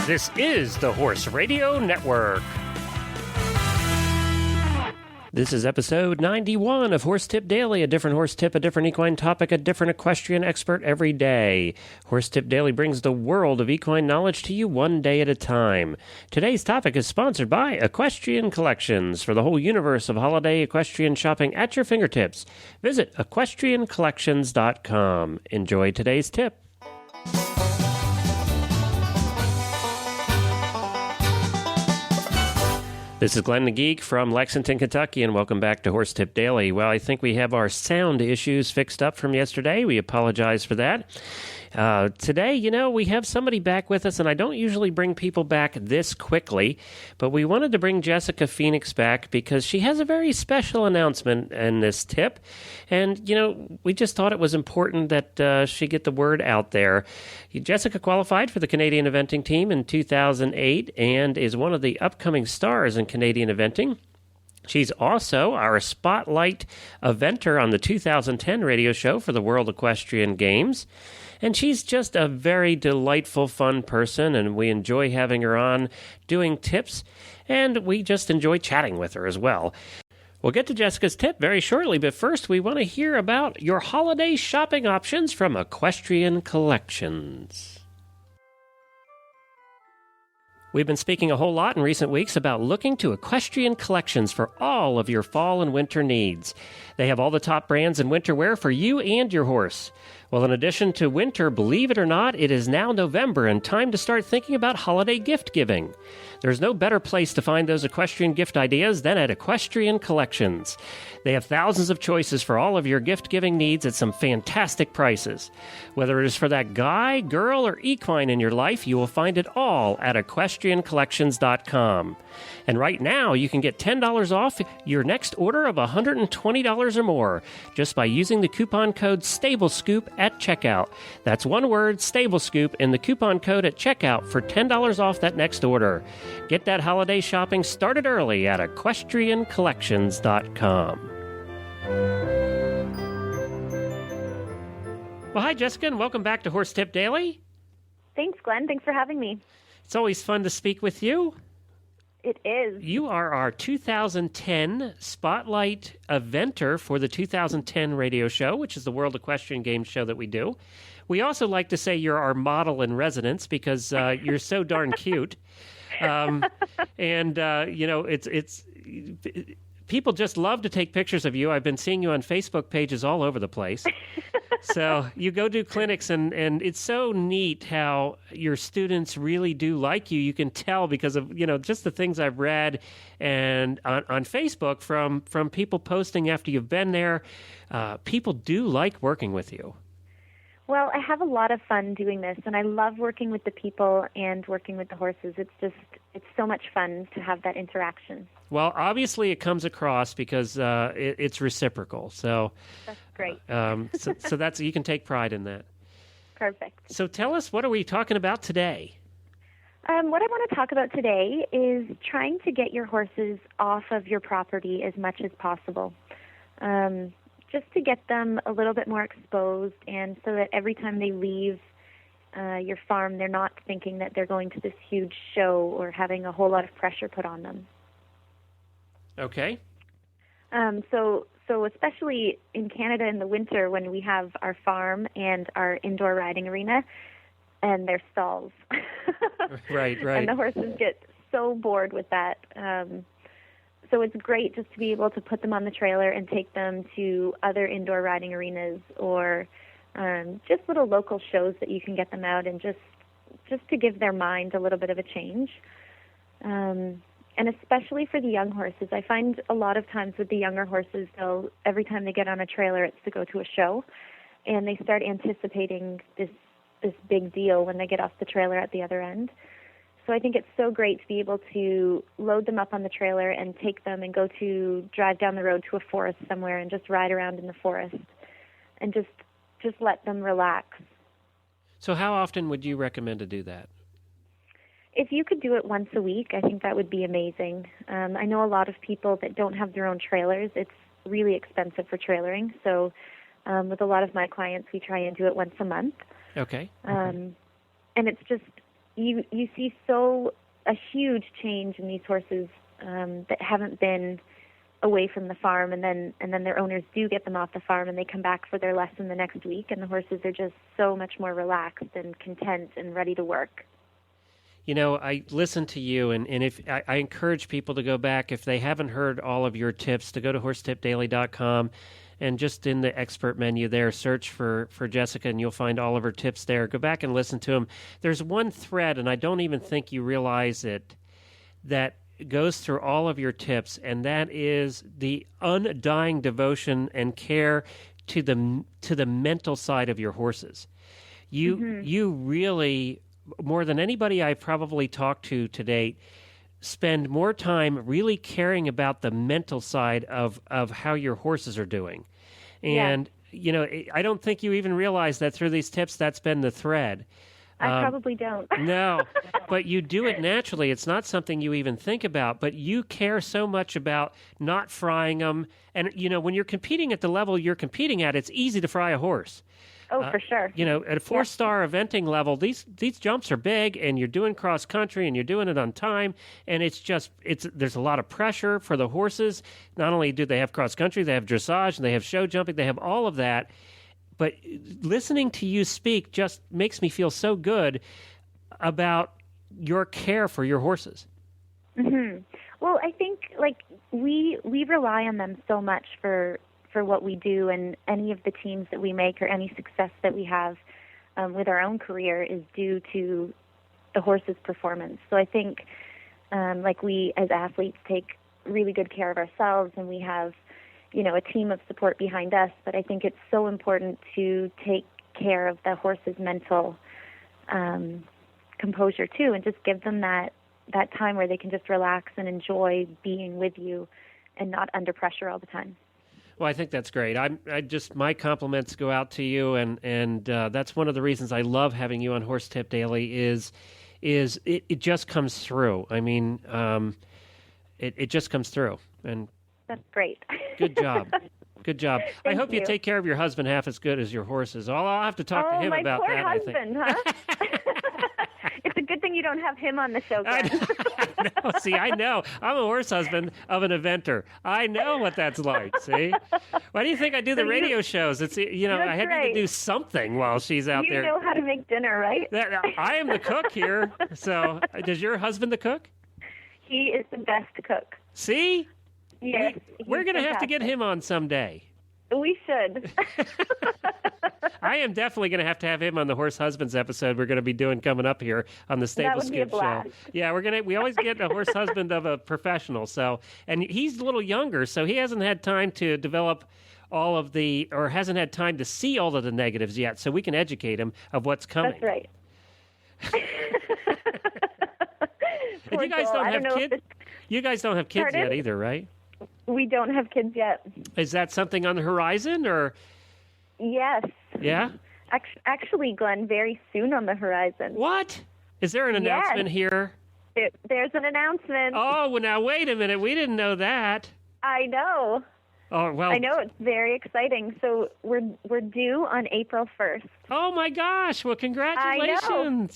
This is the Horse Radio Network. This is episode 91 of Horse Tip Daily, a different horse tip, a different equine topic, a different equestrian expert every day. Horse Tip Daily brings the world of equine knowledge to you one day at a time. Today's topic is sponsored by Equestrian Collections. For the whole universe of holiday equestrian shopping at your fingertips, visit equestriancollections.com. Enjoy today's tip. This is Glenn the Geek from Lexington, Kentucky, and welcome back to Horse Tip Daily. Well, I think we have our sound issues fixed up from yesterday. We apologize for that. Today, we have somebody back with us, and I don't usually bring people back this quickly, but we wanted to bring Jessica Phoenix back because she has a very special announcement in this tip, and, we just thought it was important that she get the word out there. Jessica qualified for the Canadian eventing team in 2008 and is one of the upcoming stars in Canadian eventing. She's also our spotlight eventer on the 2010 radio show for the World Equestrian Games. And she's just a very delightful, fun person, and we enjoy having her on doing tips, and we just enjoy chatting with her as well. We'll get to Jessica's tip very shortly, but first we want to hear about your holiday shopping options from Equestrian Collections. We've been speaking a whole lot in recent weeks about looking to Equestrian Collections for all of your fall and winter needs. They have all the top brands in winter wear for you and your horse. Well, in addition to winter, believe it or not, it is now November and time to start thinking about holiday gift giving. There's no better place to find those equestrian gift ideas than at Equestrian Collections. They have thousands of choices for all of your gift-giving needs at some fantastic prices. Whether it is for that guy, girl, or equine in your life, you will find it all at equestriancollections.com. And right now, you can get $10 off your next order of $120 or more just by using the coupon code STABLESCOOP at checkout. That's one word, STABLESCOOP, in the coupon code at checkout for $10 off that next order. Get that holiday shopping started early at equestriancollections.com. Well, hi, Jessica, and welcome back to Horse Tip Daily. Thanks, Glenn. Thanks for having me. It's always fun to speak with you. It is. You are our 2010 Spotlight eventer for the 2010 radio show, which is the World Equestrian Games show that we do. We also like to say you're our model in residence because you're so darn cute. It's people just love to take pictures of you. I've been seeing you on Facebook pages all over the place. So you go do clinics, and it's so neat how your students really do like you. You can tell because of, just the things I've read and on Facebook from people posting after you've been there. People do like working with you. Well, I have a lot of fun doing this, and I love working with the people and working with the horses. It's so much fun to have that interaction. Well, obviously it comes across because it's reciprocal. So that's great. So that's, you can take pride in that. Perfect. So tell us, what are we talking about today? What I want to talk about today is trying to get your horses off of your property as much as possible. Just to get them a little bit more exposed, and so that every time they leave your farm, they're not thinking that they're going to this huge show or having a whole lot of pressure put on them. Okay. So especially in Canada in the winter when we have our farm and our indoor riding arena and their stalls. Right. And the horses get so bored with that. So it's great just to be able to put them on the trailer and take them to other indoor riding arenas or just little local shows that you can get them out and just to give their mind a little bit of a change. And especially for the young horses, I find a lot of times with the younger horses, every time they get on a trailer, it's to go to a show, and they start anticipating this big deal when they get off the trailer at the other end. So I think it's so great to be able to load them up on the trailer and take them and drive down the road to a forest somewhere and just ride around in the forest and just let them relax. So how often would you recommend to do that? If you could do it once a week, I think that would be amazing. I know a lot of people that don't have their own trailers. It's really expensive for trailering. So with a lot of my clients, we try and do it once a month. Okay. And it's just, you see a huge change in these horses that haven't been away from the farm, and then their owners do get them off the farm, and they come back for their lesson the next week, and the horses are just so much more relaxed and content and ready to work. You know, I listen to you, and if I encourage people to go back, if they haven't heard all of your tips, to go to horsetipdaily.com, and just in the expert menu there, search for Jessica, and you'll find all of her tips there. Go back and listen to them. There's one thread, and I don't even think you realize it, that goes through all of your tips, and that is the undying devotion and care to the mental side of your horses. You really, more than anybody I've probably talked to date, spend more time really caring about the mental side of how your horses are doing. And, you know, I don't think you even realize that through these tips, that's been the thread. I probably don't. No, but you do it naturally. It's not something you even think about, but you care so much about not frying them. And, you know, when you're competing at the level you're competing at, it's easy to fry a horse. Oh, for sure. You know, at a 4-star eventing level, these jumps are big, and you're doing cross country, and you're doing it on time, and there's a lot of pressure for the horses. Not only do they have cross country, they have dressage, and they have show jumping, they have all of that. But listening to you speak just makes me feel so good about your care for your horses. Mm-hmm. Well, I think we rely on them so much for what we do, and any of the teams that we make or any success that we have with our own career is due to the horse's performance. So I think we as athletes take really good care of ourselves, and we have, you know, a team of support behind us, but I think it's so important to take care of the horse's mental composure too, and just give them that time where they can just relax and enjoy being with you and not under pressure all the time. Well, I think that's great. My compliments go out to you, and that's one of the reasons I love having you on Horse Tip Daily is it just comes through. I mean, it just comes through, and that's great. Good job. Good job. I hope you take care of your husband half as good as your horses. I'll have to talk to him about that. Oh, my poor husband, huh? It's a good thing you don't have him on the show, Glenn. No, see, I know. I'm a horse husband of an eventer. I know what that's like, see? Why do you think I do the radio shows? It's, you know, I had to do something while she's out there. You know how to make dinner, right? I am the cook here. So, does your husband the cook? He is the best cook. See? Yes, we're going to have to get him on someday. We should. I am definitely going to have him on the Horse Husbands episode we're going to be doing coming up here on the Stable Scoop show. Yeah, we always get a horse husband of a professional. So, and he's a little younger, so he hasn't had time to develop hasn't had time to see all of the negatives yet, so we can educate him of what's coming. That's right. And you guys don't have kids? You guys don't have kids yet either, right? We don't have kids yet. Is that something on the horizon, or? Yes. Yeah? Actually, Glenn, very soon on the horizon. What? Is there an announcement here? There's an announcement. Oh, well, now wait a minute. We didn't know that. I know. Oh, well. I know, it's very exciting. So we're due on April 1st. Oh, my gosh. Well, congratulations. I know.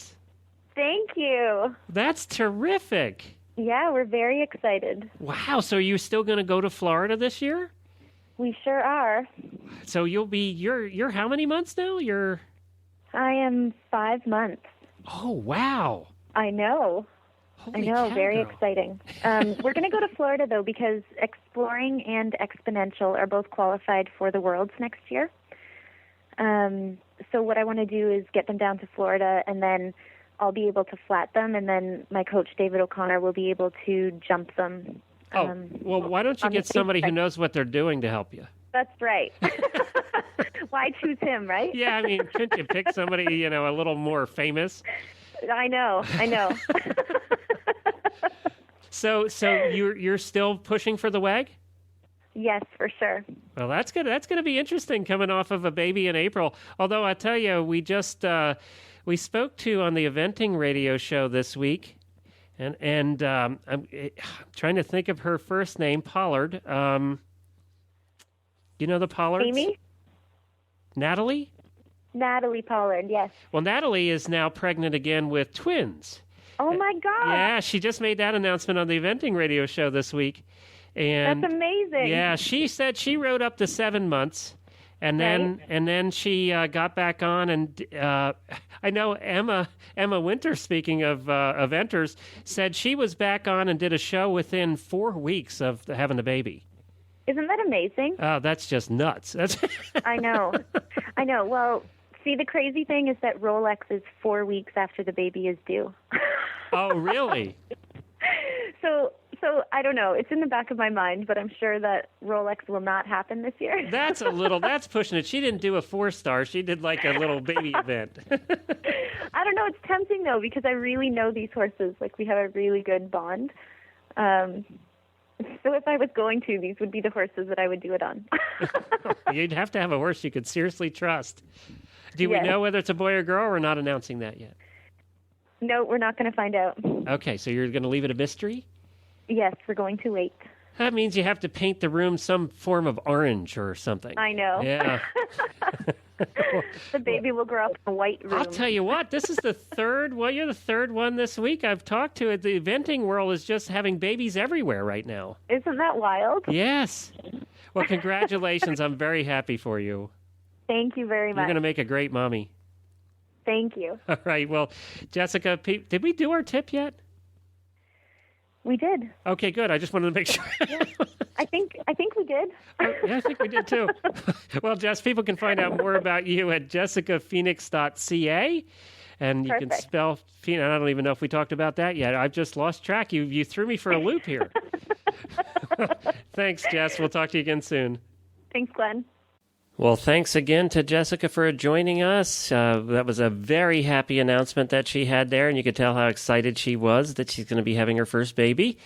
Thank you. That's terrific. Yeah, we're very excited. Wow. So are you still going to go to Florida this year? We sure are. So you're how many months now? I am 5 months. Oh, wow. I know. Holy very exciting. We're going to go to Florida, though, because Exploring and Exponential are both qualified for the Worlds next year. So what I want to do is get them down to Florida, and then I'll be able to flat them, and then my coach, David O'Connor, will be able to jump them. Well, why don't you get somebody who knows what they're doing to help you? That's right. Why choose him, right? Yeah, I mean, couldn't you pick somebody, a little more famous? I know. So you're still pushing for the WAG? Yes, for sure. Well, that's good. That's going to be interesting coming off of a baby in April. Although I tell you, we just we spoke to on the eventing radio show this week, and I'm trying to think of her first name, Pollard. You know the Pollards? Amy? Natalie? Natalie Pollard, yes. Well, Natalie is now pregnant again with twins. Oh, my God. Yeah, she just made that announcement on the Eventing Radio show this week. And That's amazing. yeah, she said she rode up to 7 months. And then she got back on, and I know Emma Winter, speaking of eventers, said she was back on and did a show within 4 weeks of having the baby. Isn't that amazing? Oh, that's just nuts. I know. Well, see, the crazy thing is that Rolex is 4 weeks after the baby is due. Oh, really? So I don't know. It's in the back of my mind, but I'm sure that Rolex will not happen this year. That's pushing it. She didn't do a 4-star. She did like a little baby event. I don't know. It's tempting, though, because I really know these horses. Like, we have a really good bond. So if I was going to, these would be the horses that I would do it on. You'd have to have a horse you could seriously trust. Do we know whether it's a boy or girl? Or we're not announcing that yet? No, we're not going to find out. Okay, so you're going to leave it a mystery? Yes, we're going to wait. That means you have to paint the room some form of orange or something. I know. Yeah. The baby will grow up in a white room. I'll tell you what, this is the third, well, you're the third one this week I've talked to. The eventing world is just having babies everywhere right now. Isn't that wild? Yes. Well, congratulations. I'm very happy for you. Thank you very much. You're going to make a great mommy. Thank you. All right. Well, Jessica, did we do our tip yet? We did. Okay, good. I just wanted to make sure. Yeah. I think we did. Yeah, I think we did too. Well, Jess, people can find out more about you at jessicaphoenix.ca. And you can spell Phoenix. I don't even know if we talked about that yet. I've just lost track. You threw me for a loop here. Thanks, Jess. We'll talk to you again soon. Thanks, Glenn. Well, thanks again to Jessica for joining us. That was a very happy announcement that she had there, and you could tell how excited she was that she's going to be having her first baby.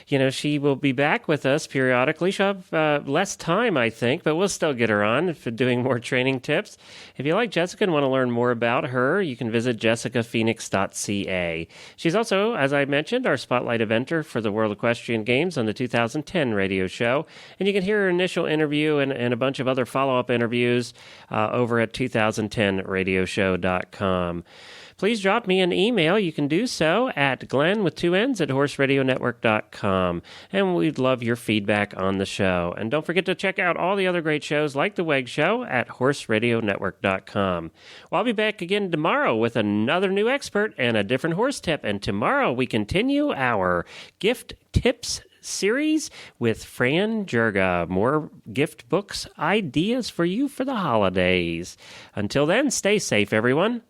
You know, she will be back with us periodically. She'll have less time, I think, but we'll still get her on for doing more training tips. If you like Jessica and want to learn more about her, you can visit jessicaphoenix.ca. She's also, as I mentioned, our spotlight eventer for the World Equestrian Games on the 2010 radio show. And you can hear her initial interview and a bunch of other follow-up interviews over at 2010radioshow.com. Please drop me an email. You can do so at Glenn with 2 N's at horseradionetwork.com. And we'd love your feedback on the show. And don't forget to check out all the other great shows like The WEG Show at horseradionetwork.com. Well, I'll be back again tomorrow with another new expert and a different horse tip. And tomorrow we continue our gift tips series with Fran Jurga. More gift books ideas for you for the holidays. Until then, stay safe, everyone.